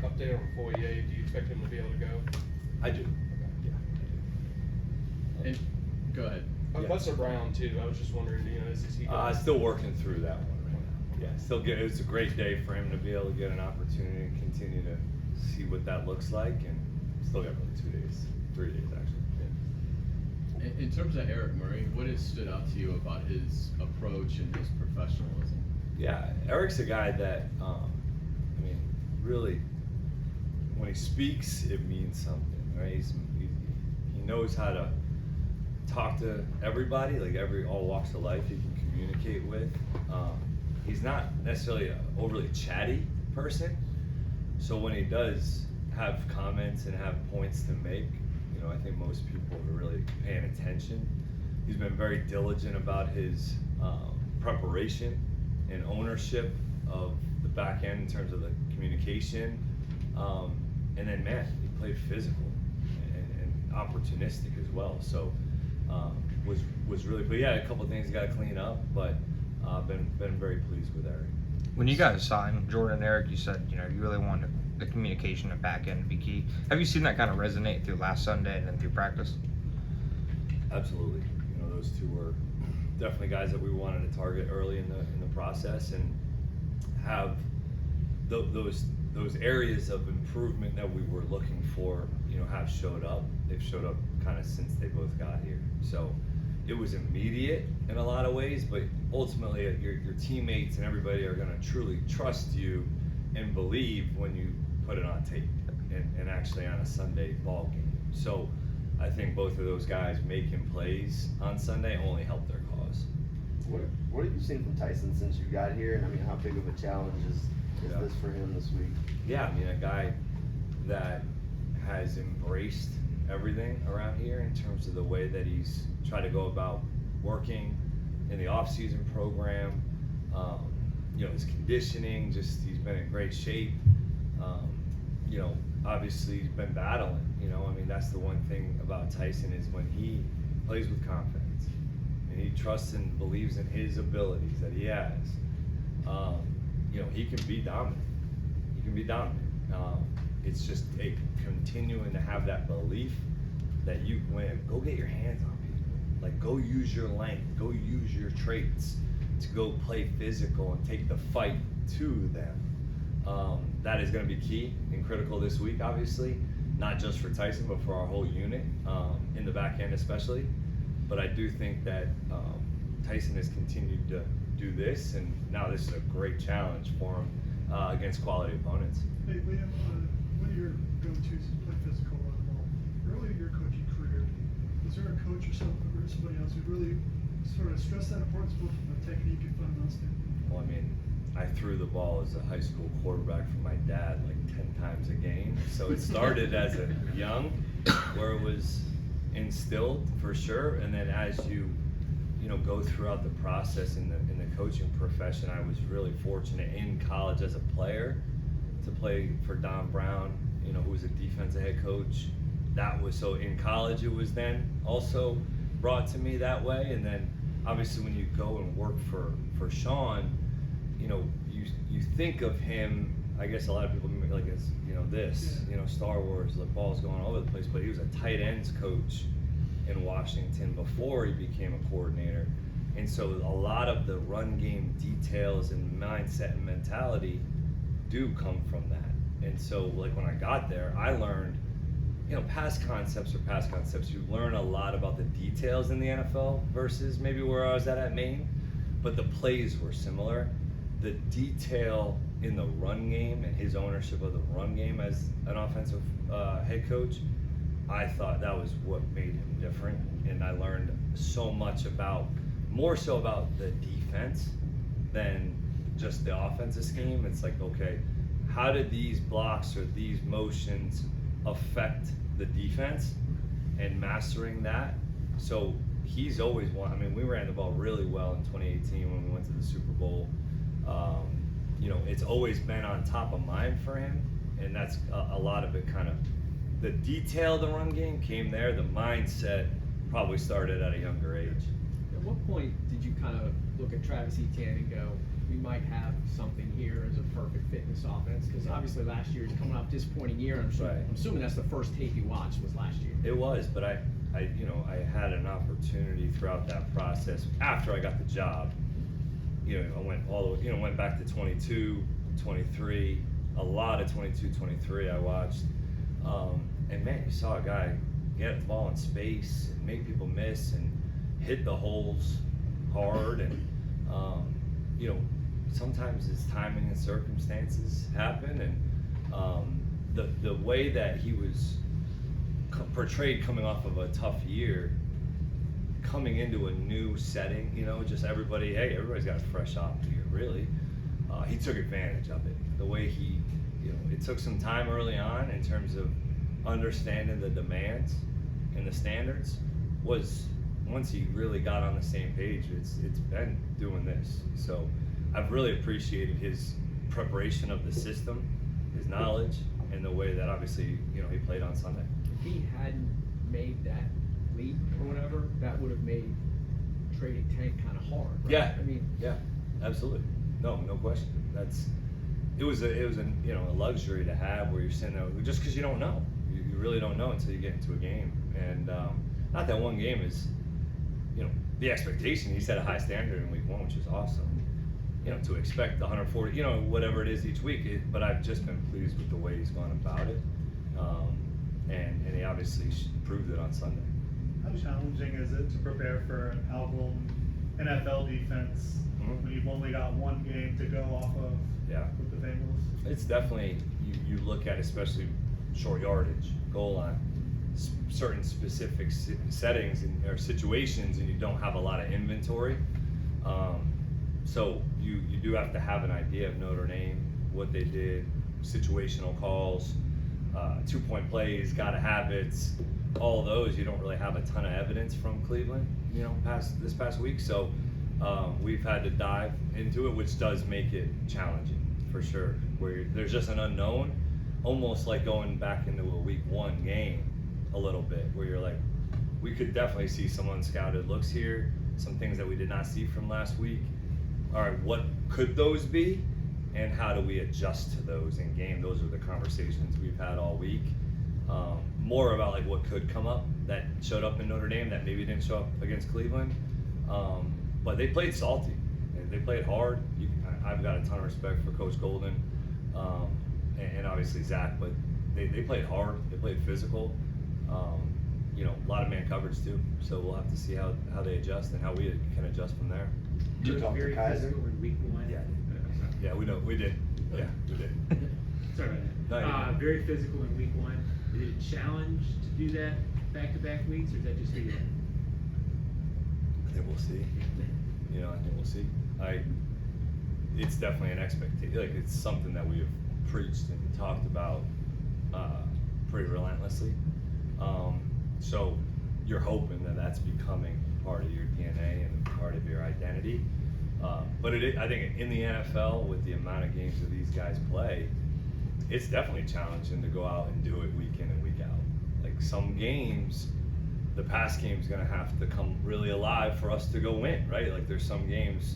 update on Foye? Do you expect him to be able to go? I do. Okay. Yeah, I do. And go ahead. Yeah. Buster Brown too. I was just wondering, is he going? Still working through that one right now. Yeah, still get. It's a great day for him to be able to get an opportunity and continue to see what that looks like, and still got really 3 days actually. In terms of Eric Murray, what has stood out to you about his approach and his professionalism? Yeah, Eric's a guy that, really, when he speaks, it means something, right? He knows how to talk to everybody, like all walks of life he can communicate with. He's not necessarily an overly chatty person, so when he does have comments and have points to make, I think most people are really paying attention. He's been very diligent about his preparation and ownership of the back end in terms of the communication. And then, man, he played physical and opportunistic as well. So was really, but yeah, a couple of things got to clean up, but been very pleased with Eric. When you guys signed Jordan and Eric, you said you really wanted the communication and back end to be key. Have you seen that kind of resonate through last Sunday and then through practice? Absolutely. Those two were definitely guys that we wanted to target early in the process and have those areas of improvement that we were looking for, have showed up. They've showed up kind of since they both got here. So it was immediate in a lot of ways, but ultimately your teammates and everybody are going to truly trust you and believe when you put it on tape and actually on a Sunday ball game. So I think both of those guys making plays on Sunday only helped their cause. What have you seen from Tyson since you got here? And how big of a challenge is this for him this week? Yeah, a guy that has embraced everything around here in terms of the way that he's tried to go about working in the off-season program. His conditioning, he's been in great shape. Obviously he's been battling, that's the one thing about Tyson is when he plays with confidence and he trusts and believes in his abilities that he has, he can be dominant. It's just continuing to have that belief that you can win. Go get your hands on people. Like, go use your length, go use your traits to go play physical and take the fight to them. That is going to be key and critical this week, obviously, not just for Tyson, but for our whole unit, in the back end especially. But I do think that Tyson has continued to do this, and now this is a great challenge for him against quality opponents. Hey, Liam, one of your go-tos is play physical on the ball. Early in your coaching career, was there a coach or somebody else who really sort of stressed that importance both from a technique and fundamental standpoint? Well, I threw the ball as a high school quarterback for my dad like 10 times a game. So it started as a young, where it was instilled for sure, and then as you go throughout the process in the coaching profession, I was really fortunate in college as a player to play for Don Brown, who was a defensive head coach. That was so in college it was then also brought to me that way, and then obviously when you go and work for Sean, you think of him, I guess a lot of people like as Star Wars, the ball's going all over the place, but he was a tight ends coach in Washington before he became a coordinator. And so a lot of the run game details and mindset and mentality do come from that. And so like when I got there, I learned, past concepts are past concepts. You learn a lot about the details in the NFL versus maybe where I was at Maine, but the plays were similar. The detail in the run game and his ownership of the run game as an offensive head coach, I thought that was what made him different. And I learned so much more so about the defense than just the offensive scheme. It's like, okay, how did these blocks or these motions affect the defense and mastering that? So he's always won. We ran the ball really well in 2018 when we went to the Super Bowl. It's always been on top of mind for him, and that's a lot of it. Kind of the detail of the run game came there. The mindset probably started at a younger age. At what point did you kind of look at Travis Etienne and go, we might have something here as a perfect fitness offense? Because obviously last year, he's coming off a disappointing year. Right. I'm assuming that's the first tape you watched was last year. It was, but I had an opportunity throughout that process after I got the job. I went back to 22, 23, a lot of 22, 23 I watched. And man, you saw a guy get the ball in space and make people miss and hit the holes hard. And, sometimes his timing and circumstances happen. And the way that he was portrayed coming off of a tough year, coming into a new setting, just everybody's got a fresh op here, really. He took advantage of it. The way he, it took some time early on in terms of understanding the demands and the standards. Was once he really got on the same page, it's been doing this. So I've really appreciated his preparation of the system, his knowledge, and the way that obviously, he played on Sunday. If he hadn't made that leap or whatever, that would have made trading Tank kind of hard, right? Yeah. I mean, Yeah, absolutely. No question. It was a luxury to have where you're sitting there just because you don't know. You really don't know until you get into a game. And not that one game is, the expectation. He set a high standard in week 1, which is awesome. To expect 140, whatever it is each week. But I've just been pleased with the way he's gone about it. And he obviously proved it on Sunday. How challenging is it to prepare for an album NFL defense when you've only got one game to go off of with the Bengals? It's definitely, you look at especially short yardage, goal line, certain specific settings or situations, and you don't have a lot of inventory. So you do have to have an idea of Notre Dame, what they did, situational calls, 2-point plays, got to habits, all those. You don't really have a ton of evidence from Cleveland, this past week. So we've had to dive into it, which does make it challenging for sure. Where there's just an unknown, almost like going back into a week 1 game a little bit, where you're like, we could definitely see some unscouted looks here, some things that we did not see from last week. All right, what could those be, and how do we adjust to those in game? Those are the conversations we've had all week. More about like what could come up that showed up in Notre Dame that maybe didn't show up against Cleveland. But they played salty. They played hard. I've got a ton of respect for Coach Golden and obviously Zach, but they played hard. They played physical. A lot of man coverage too. So we'll have to see how they adjust and how we can adjust from there. Did you talk to Very Kaiser? physical in week 1. Yeah, we did. Yeah, we did. Sorry about No, that. you're good. Very physical in week 1. Is it a challenge to do that back-to-back weeks, or is that just who you are? I think we'll see. I think we'll see. It's definitely an expectation. Like, it's something that we have preached and talked about pretty relentlessly. So you're hoping that that's becoming part of your DNA and part of your identity. But I think in the NFL, with the amount of games that these guys play, it's definitely challenging to go out and do it week in and week out. Like some games, the pass game's gonna have to come really alive for us to go win, right? Like there's some games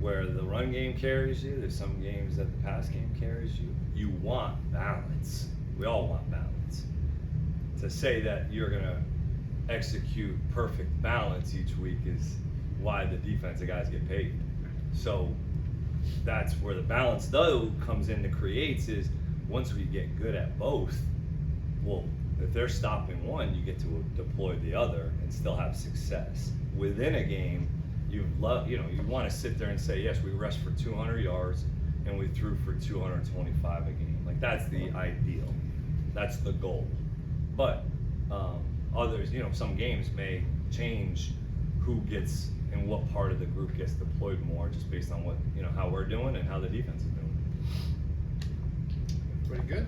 where the run game carries you, there's some games that the pass game carries you. You want balance. We all want balance. To say that you're gonna execute perfect balance each week is why the defensive guys get paid. So that's where the balance though comes in to creates is once we get good at both, well, if they're stopping one, you get to deploy the other and still have success. Within a game, you want to sit there and say, yes, we rushed for 200 yards and we threw for 225 a game. Like that's the ideal. That's the goal. But others, some games may change who gets and what part of the group gets deployed more just based on what, how we're doing and how the defense is doing. Pretty good.